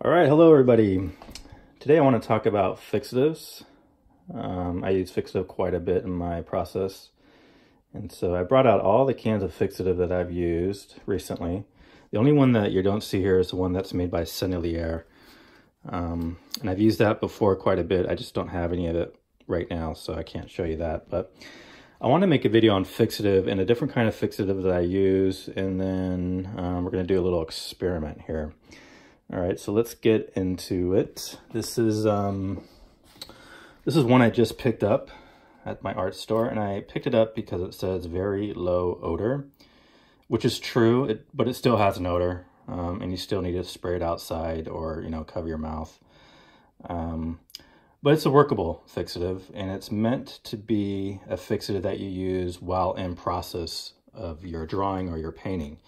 All right, hello everybody. Today I want to talk about fixatives. I use fixative quite a bit in my process. And so I brought out all the cans of fixative that I've used recently. The only one that you don't see here is the one that's made by Blair. And I've used that before quite a bit. I just don't have any of it right now, so I can't show you that. But I want to make a video on fixative and a different kind of fixative that I use. And then we're going to do a little experiment here. All right, so let's get into it. This is one I just picked up at my art store, and I picked it up because it says very low odor, which is true, but it still has an odor, and you still need to spray it outside or, cover your mouth. But it's a workable fixative, and it's meant to be a fixative that you use while in process of your drawing or your painting.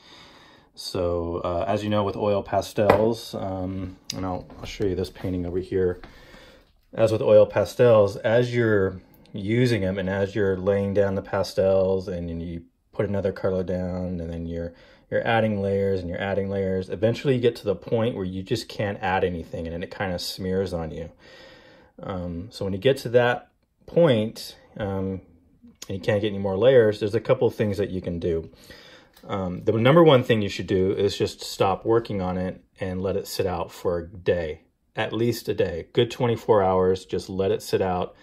So as you know, with oil pastels, and I'll show you this painting over here. As with oil pastels, as you're using them and as you're laying down the pastels and you put another color down and then you're adding layers and you're adding layers, eventually you get to the point where you just can't add anything and it kind of smears on you. So when you get to that point and you can't get any more layers, there's a couple of things that you can do. The number one thing you should do is just stop working on it and let it sit out for a day, at least a day, good 24 hours. Just let it sit out.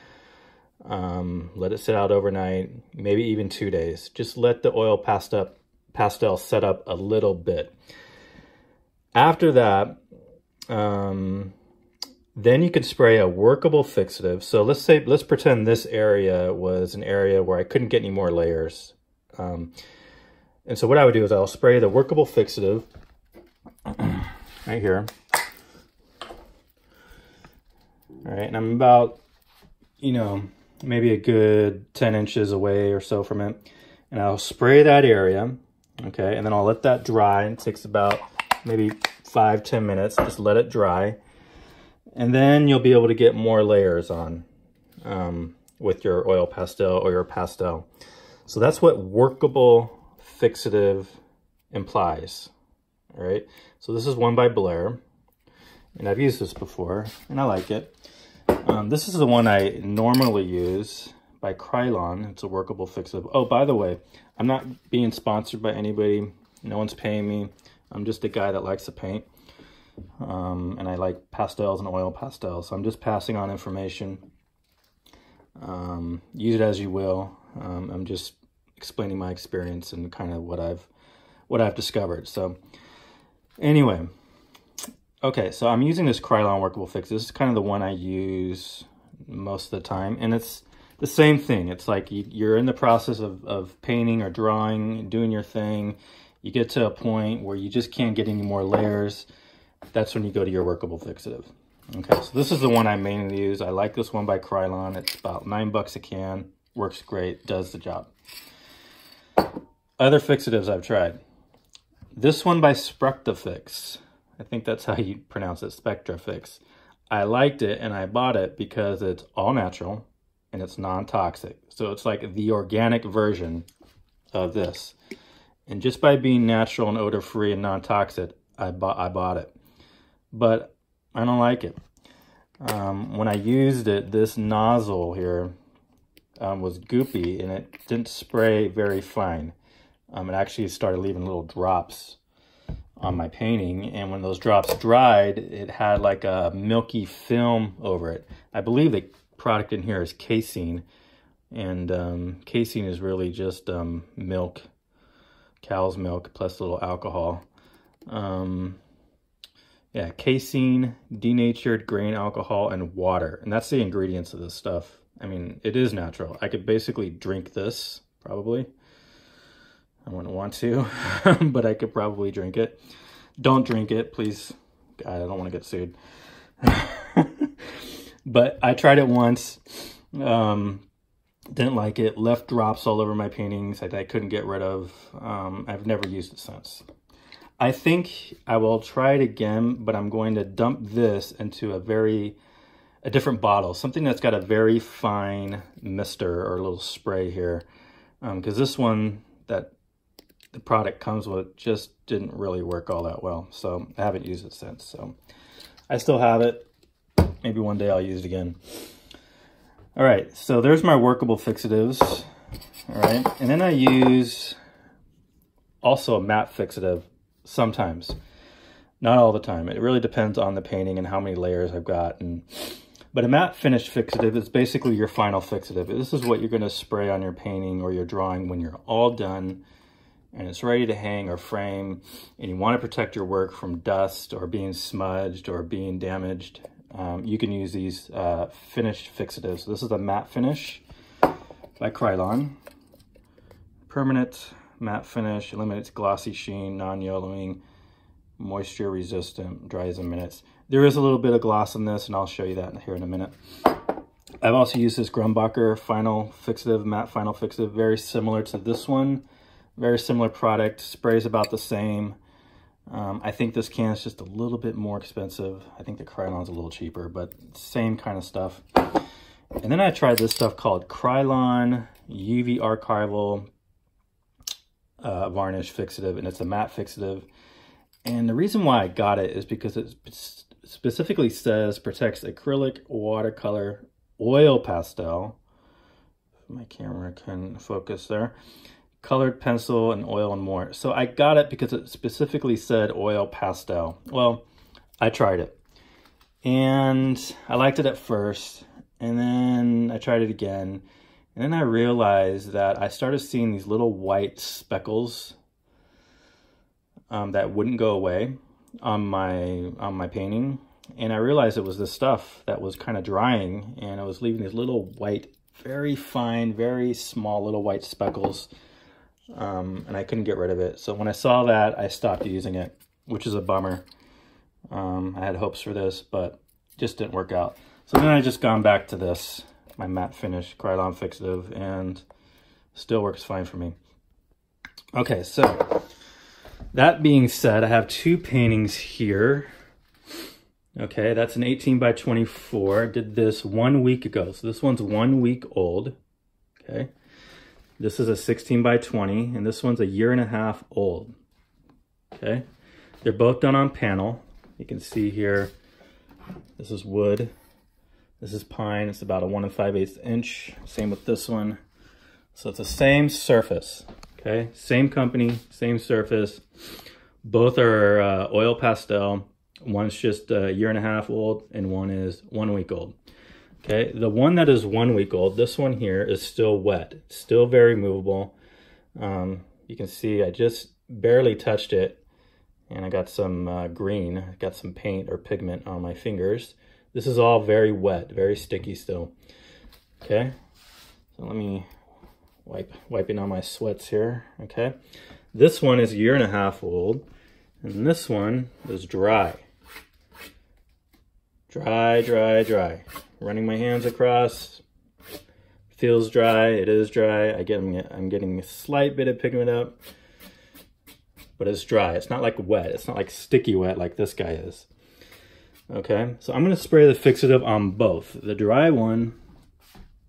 Let it sit out overnight, maybe even 2 days. Just let the oil pastel set up a little bit. After that, then you can spray a workable fixative. So let's pretend this area was an area where I couldn't get any more layers. And so what I would do is I'll spray the workable fixative right here. All right, and I'm about, maybe a good 10 inches away or so from it. And I'll spray that area, okay? And then I'll let that dry. It takes about maybe 5-10 minutes. Just let it dry. And then you'll be able to get more layers on with your oil pastel or your pastel. So that's what workable fixative implies. All right, so this is one by Blair, and I've used this before and I like it. This is the one I normally use by Krylon. It's a workable fixative. Oh, by the way, I'm not being sponsored by anybody. No one's paying me. I'm just a guy that likes to paint, and I like pastels and oil pastels, so I'm just passing on information. Use it as you will. I'm just explaining my experience and kind of what I've discovered. So anyway, okay, so I'm using this Krylon workable fix. This is kind of the one I use most of the time, and it's the same thing. It's like you're in the process of painting or drawing, doing your thing. You get to a point where you just can't get any more layers. That's when you go to your workable fixative. Okay, so this is the one I mainly use. I like this one by Krylon. It's about $9 a can. Works great, does the job. Other fixatives I've tried. This one by Spectrafix. I think that's how you pronounce it, Spectrafix. I liked it and I bought it because it's all natural and it's non-toxic. So it's like the organic version of this. And just by being natural and odor-free and non-toxic, I bought it. But I don't like it. When I used it, this nozzle here was goopy and it didn't spray very fine. It actually started leaving little drops on my painting, and when those drops dried, it had like a milky film over it. I believe the product in here is casein, and casein is really just milk, cow's milk, plus a little alcohol. Yeah, casein, denatured grain alcohol, and water, and that's the ingredients of this stuff. I mean, it is natural. I could basically drink this, probably. I wouldn't want to, but I could probably drink it. Don't drink it, please. God, I don't want to get sued. But I tried it once. Didn't like it. Left drops all over my paintings that I couldn't get rid of. I've never used it since. I think I will try it again, but I'm going to dump this into a different bottle. Something that's got a very fine mister or a little spray here. Because this one that the product comes with just didn't really work all that well. So I haven't used it since. So I still have it. Maybe one day I'll use it again. All right, so there's my workable fixatives. All right, and then I use also a matte fixative sometimes. Not all the time. It really depends on the painting and how many layers I've got. But a matte finish fixative is basically your final fixative. This is what you're going to spray on your painting or your drawing when you're all done and it's ready to hang or frame, and you want to protect your work from dust or being smudged or being damaged. You can use these finished fixatives. This is a matte finish by Krylon. Permanent matte finish, eliminates glossy sheen, non-yellowing, moisture resistant, dries in minutes. There is a little bit of gloss in this, and I'll show you that here in a minute. I've also used this Grumbacher final fixative, matte final fixative, very similar to this one. Very similar product, sprays about the same. I think this can is just a little bit more expensive. I think the Krylon's a little cheaper, but same kind of stuff. And then I tried this stuff called Krylon UV Archival Varnish Fixative, and it's a matte fixative. And the reason why I got it is because it specifically says protects acrylic, watercolor, oil pastel. My camera can focus there. Colored pencil and oil and more. So I got it because it specifically said oil pastel. Well, I tried it and I liked it at first, and then I tried it again, and then I realized that I started seeing these little white speckles that wouldn't go away on my painting, and I realized it was this stuff that was kind of drying, and I was leaving these little white, very fine, very small little white speckles. And I couldn't get rid of it. So when I saw that, I stopped using it, which is a bummer. I had hopes for this, but just didn't work out. So then I just gone back to this, my matte finish Krylon fixative, and still works fine for me. Okay, so that being said, I have two paintings here. Okay, that's an 18 by 24. I did this 1 week ago. So this one's 1 week old. Okay. This is a 16 by 20, and this one's a 1.5 years old. Okay, they're both done on panel. You can see here, this is wood, this is pine. It's about a 1 5/8 inch. Same with this one. So it's the same surface. Okay, same company, same surface. Both are oil pastel. One's just a 1.5 years old, and one is 1 week old. Okay, the one that is 1 week old, this one here is still wet, still very movable. You can see I just barely touched it, and I got some green, got some paint or pigment on my fingers. This is all very wet, very sticky still. Okay, so let me wiping on my sweats here. Okay, this one is 1.5 years old, and this one is dry. Dry, dry, dry. Running my hands across, feels dry, it is dry. I'm getting a slight bit of pigment up, but it's dry. It's not like wet. It's not like sticky wet like this guy is. Okay, so I'm gonna spray the fixative on both, the dry one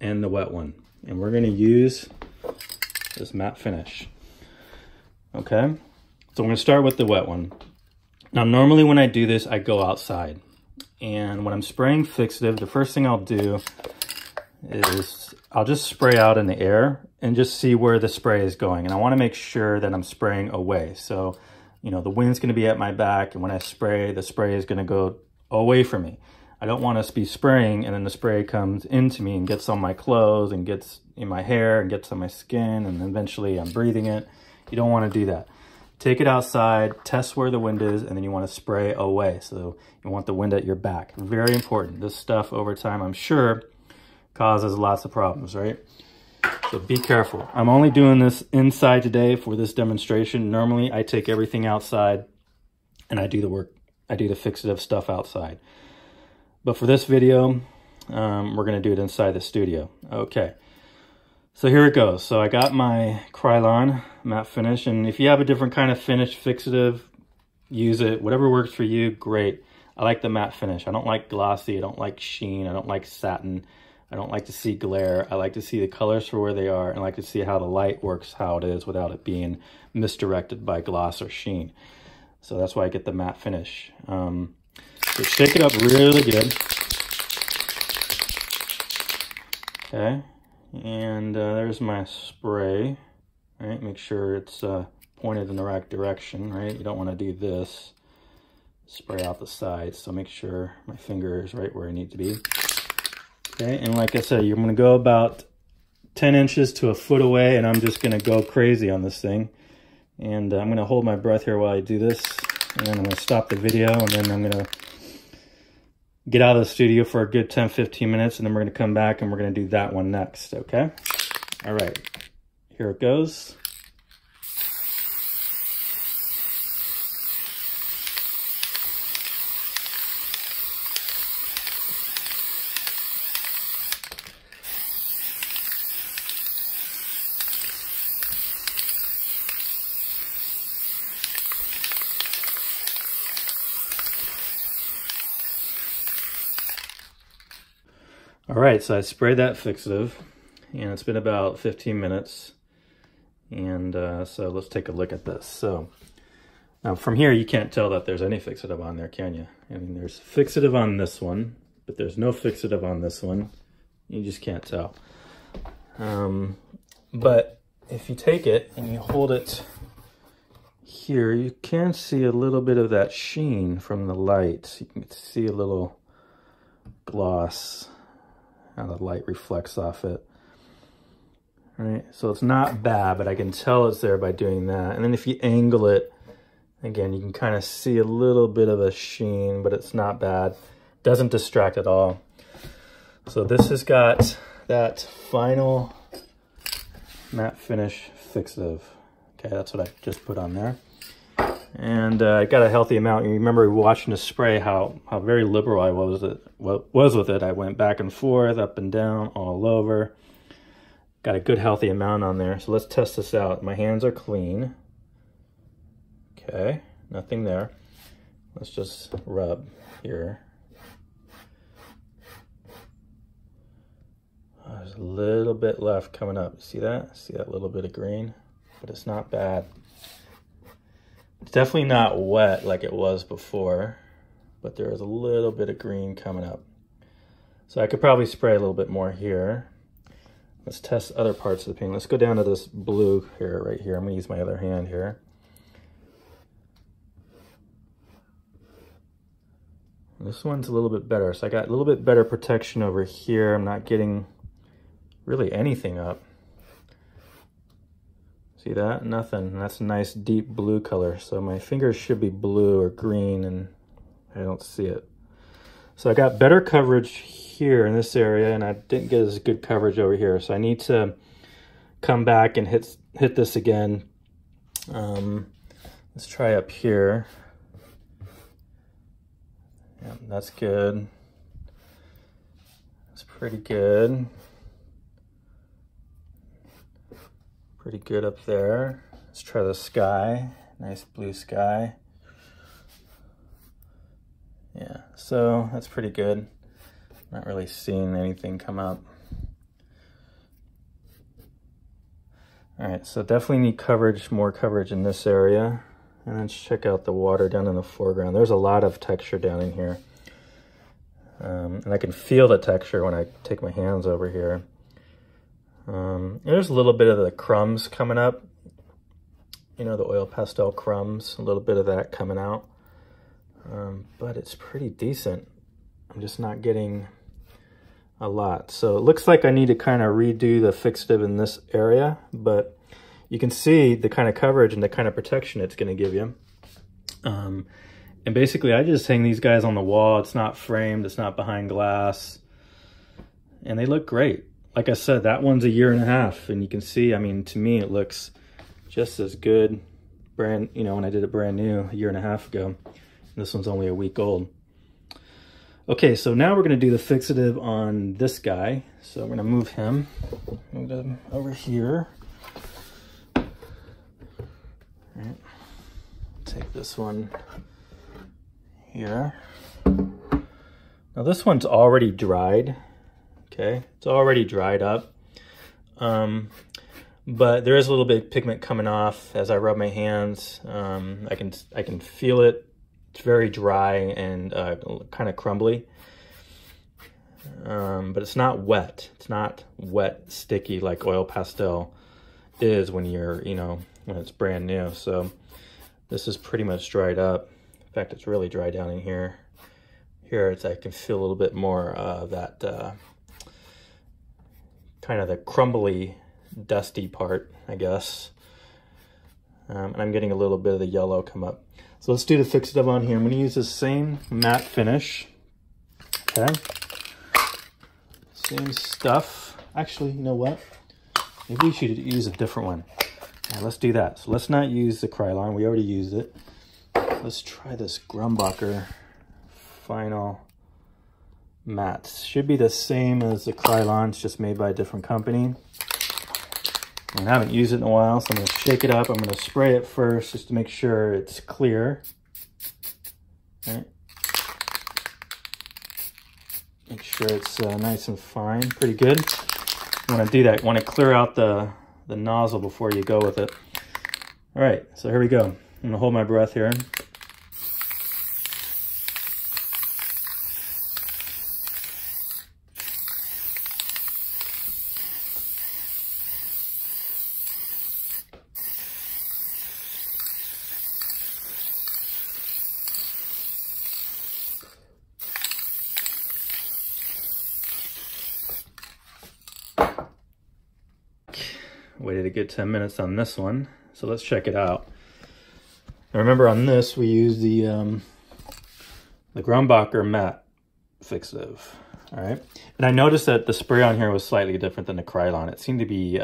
and the wet one. And we're gonna use this matte finish. Okay, so I'm gonna start with the wet one. Now, normally when I do this, I go outside. And when I'm spraying fixative, the first thing I'll do is I'll just spray out in the air and just see where the spray is going. And I want to make sure that I'm spraying away. So, you know, the wind's going to be at my back, and when I spray, the spray is going to go away from me. I don't want to be spraying and then the spray comes into me and gets on my clothes and gets in my hair and gets on my skin, and eventually I'm breathing it. You don't want to do that. Take it outside, test where the wind is, and then you want to spray away. So you want the wind at your back. Very important. This stuff over time, I'm sure, causes lots of problems, right? So be careful. I'm only doing this inside today for this demonstration. Normally, I take everything outside and I do the work. I do the fixative stuff outside. But for this video, we're going to do it inside the studio. Okay. So here it goes. So I got my Krylon matte finish, and if you have a different kind of finish fixative, use it. Whatever works for you, great. I like the matte finish. I don't like glossy. I don't like sheen. I don't like satin. I don't like to see glare. I like to see the colors for where they are, and I like to see how the light works, how it is, without it being misdirected by gloss or sheen. So that's why I get the matte finish. So shake it up really good. Okay, and there's my spray. All right, make sure it's pointed in the right direction, right? You don't want to do this. Spray out the sides, so make sure my finger is right where I need to be. Okay, and like I said, you're going to go about 10 inches to a foot away, and I'm just going to go crazy on this thing. And I'm going to hold my breath here while I do this, and then I'm going to stop the video, and then I'm going to get out of the studio for a good 10-15 minutes, and then we're going to come back and we're going to do that one next, okay? All right, here it goes. All right, so I sprayed that fixative, and it's been about 15 minutes. And so let's take a look at this. So now from here, you can't tell that there's any fixative on there, can you? I mean, there's fixative on this one, but there's no fixative on this one. You just can't tell. But if you take it and you hold it here, you can see a little bit of that sheen from the light. You can see a little gloss, how the light reflects off it. All right, so it's not bad, but I can tell it's there by doing that. And then if you angle it, again, you can kind of see a little bit of a sheen, but it's not bad. Doesn't distract at all. So this has got that final matte finish fixative. Okay, that's what I just put on there. And I got a healthy amount. You remember watching the spray, how very liberal I was with it. I went back and forth, up and down, all over. Got a good healthy amount on there. So let's test this out. My hands are clean. Okay, nothing there. Let's just rub here. Oh, there's a little bit left coming up. See that? See that little bit of green? But it's not bad. It's definitely not wet like it was before, but there is a little bit of green coming up. So I could probably spray a little bit more here. Let's test other parts of the paint. Let's go down to this blue here, right here. I'm gonna use my other hand here. This one's a little bit better. So I got a little bit better protection over here. I'm not getting really anything up. See that? Nothing. That's a nice deep blue color. So my fingers should be blue or green, and I don't see it. So I got better coverage here in this area, and I didn't get as good coverage over here. So I need to come back and hit this again. Let's try up here. Yeah, that's good. That's pretty good. Pretty good up there. Let's try the sky. Nice blue sky. Yeah, so that's pretty good. Not really seeing anything come up. All right, so definitely need coverage, more coverage in this area. And then check out the water down in the foreground. There's a lot of texture down in here. And I can feel the texture when I take my hands over here. There's a little bit of the crumbs coming up. You know, the oil pastel crumbs, a little bit of that coming out. But it's pretty decent. I'm just not getting a lot. So it looks like I need to kind of redo the fixative in this area, but you can see the kind of coverage and the kind of protection it's going to give you. And basically I just hang these guys on the wall. It's not framed, it's not behind glass, and they look great. Like I said, that one's 1.5 years, and you can see, I mean, to me, it looks just as good brand, you know, when I did it brand new 1.5 years ago. This one's only a week old. Okay, so now we're gonna do the fixative on this guy. So I'm gonna move him over here. All right. Take this one here. Now this one's already dried. Okay, it's already dried up, but there is a little bit of pigment coming off as I rub my hands. I can feel it. It's very dry and kind of crumbly. But it's not wet. It's not wet, sticky like oil pastel is when you're, you know, when it's brand new. So this is pretty much dried up. In fact, it's really dry down in here. Here, I can feel a little bit more of that kind of the crumbly, dusty part, I guess. And I'm getting a little bit of the yellow come up. So let's do the fixative on here. I'm going to use the same matte finish. Okay. Same stuff. Actually, you know what? Maybe we should use a different one. Yeah, let's do that. So let's not use the Krylon. We already used it. Let's try this Grumbacher Final Matte. Should be the same as the Krylon. It's just made by a different company. I haven't used it in a while, so I'm going to shake it up. I'm going to spray it first just to make sure it's clear. All right. Make sure it's nice and fine, pretty good. You want to do that. You want to clear out the nozzle before you go with it. All right, so here we go. I'm going to hold my breath here. Waited a good 10 minutes on this one, so let's check it out. Now remember, on this we use the Grumbacher matte fixative. All right, and I noticed that the spray on here was slightly different than the Krylon. It seemed to be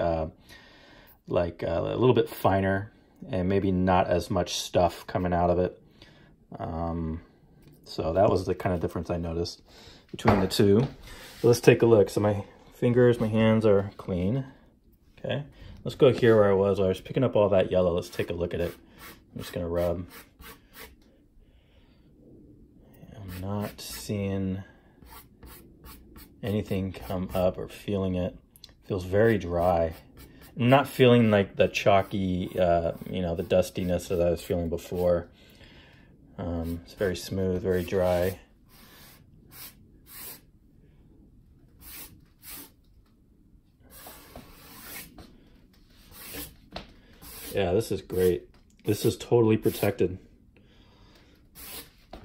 like a little bit finer and maybe not as much stuff coming out of it. So that was the kind of difference I noticed between the two. So let's take a look. So my fingers, my hands are clean. Okay, let's go here where I was picking up all that yellow. Let's take a look at it. I'm just gonna rub. I'm not seeing anything come up or feeling it. It feels very dry. I'm not feeling like the chalky, you know, the dustiness that I was feeling before. It's very smooth, very dry. Yeah, this is great. This is totally protected. I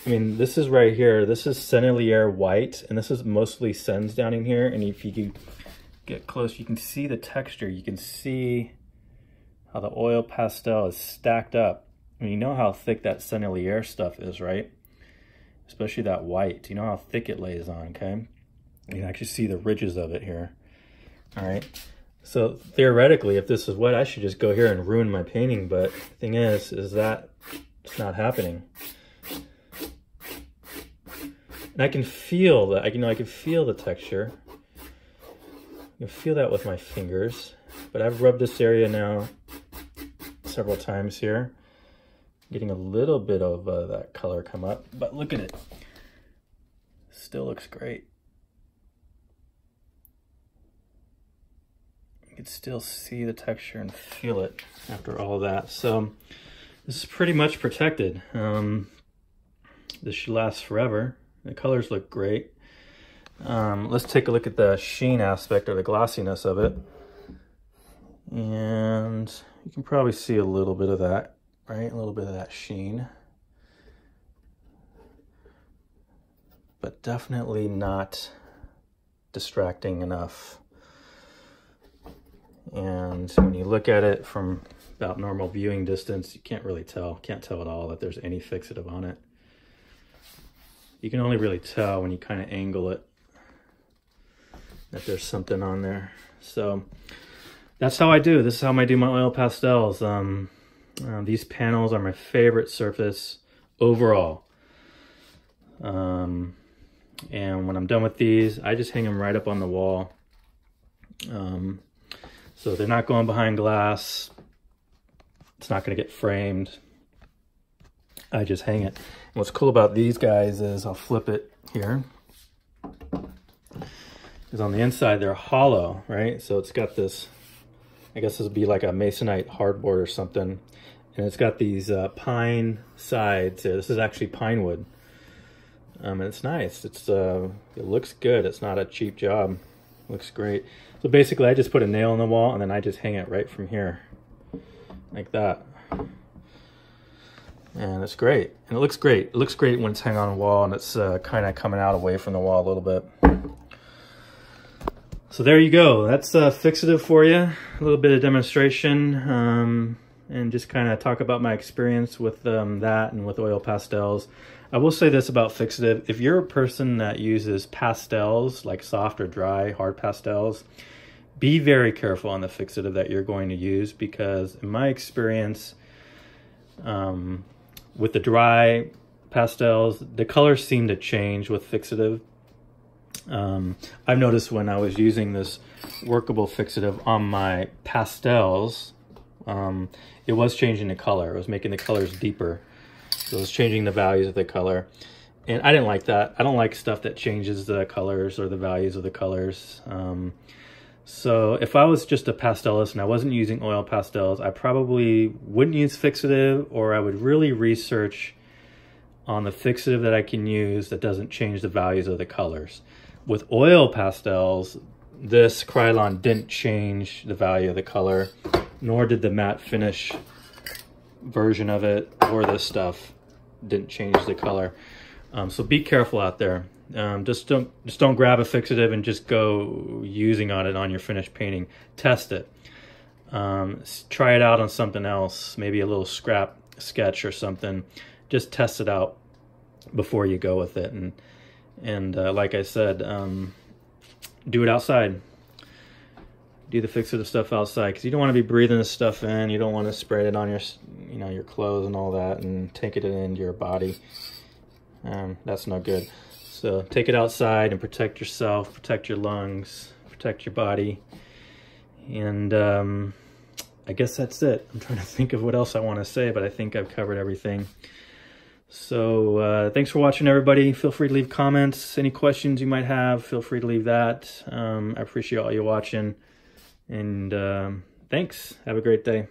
mean, this is right here. This is Sennelier white, and this is mostly Sens down in here. And if you get close, you can see the texture. You can see how the oil pastel is stacked up. I mean, you know how thick that Sennelier stuff is, right? Especially that white. You know how thick it lays on, okay? You can actually see the ridges of it here. All right. So theoretically, if this is wet, I should just go here and ruin my painting. But the thing is that it's not happening. And I can feel that, I can feel the texture. I can feel that with my fingers. But I've rubbed this area now several times here. Getting a little bit of that color come up. But look at it. Still looks great. You can still see the texture and feel it after all that. So this is pretty much protected. This should last forever. The colors look great. Let's take a look at the sheen aspect or the glossiness of it. And you can probably see a little bit of that, right? A little bit of that sheen. But definitely not distracting enough. And when you look at it from about normal viewing distance, you can't really tell, can't tell at all that there's any fixative on it. You can only really tell when you kind of angle it that there's something on there. So that's how I do. This is how I do my oil pastels. These panels are my favorite surface overall. And when I'm done with these, I just hang them right up on the wall. So they're not going behind glass. It's not going to get framed. I just hang it. And what's cool about these guys is I'll flip it here. Because on the inside they're hollow, right? So it's got this, I guess this would be like a masonite hardboard or something. And it's got these pine sides here. This is actually pine wood. And it's nice. It looks good. It's not a cheap job. Looks great. So basically I just put a nail in the wall and then I just hang it right from here. Like that. And it's great. And it looks great. It looks great when it's hanging on a wall and it's kind of coming out away from the wall a little bit. So there you go. That's fixative for you. A little bit of demonstration and just kind of talk about my experience with that and with oil pastels. I will say this about fixative. If you're a person that uses pastels, like soft or dry, hard pastels, be very careful on the fixative that you're going to use, because in my experience, with the dry pastels, the colors seem to change with fixative. I've noticed when I was using this Workable fixative on my pastels, it was changing the color. It was making the colors deeper. So it was changing the values of the color. And I didn't like that. I don't like stuff that changes the colors or the values of the colors. So if I was just a pastelist and I wasn't using oil pastels, I probably wouldn't use fixative, or I would really research on the fixative that I can use that doesn't change the values of the colors. With oil pastels, this Krylon didn't change the value of the color, nor did the matte finish version of it, or this stuff didn't change the color. So be careful out there. Just don't grab a fixative and just go using on it on your finished painting. Test it. Try it out on something else, maybe a little scrap sketch or something. Just test it out before you go with it. And like I said, do it outside. Do the fixative stuff outside, because you don't want to be breathing this stuff in. You don't want to spread it on your, your clothes and all that, and taking it into your body. That's no good. So take it outside and protect yourself, protect your lungs, protect your body. And I guess that's it. I'm trying to think of what else I want to say, but I think I've covered everything. So thanks for watching, everybody. Feel free to leave comments. Any questions you might have, feel free to leave that. I appreciate all you watching. And thanks. Have a great day.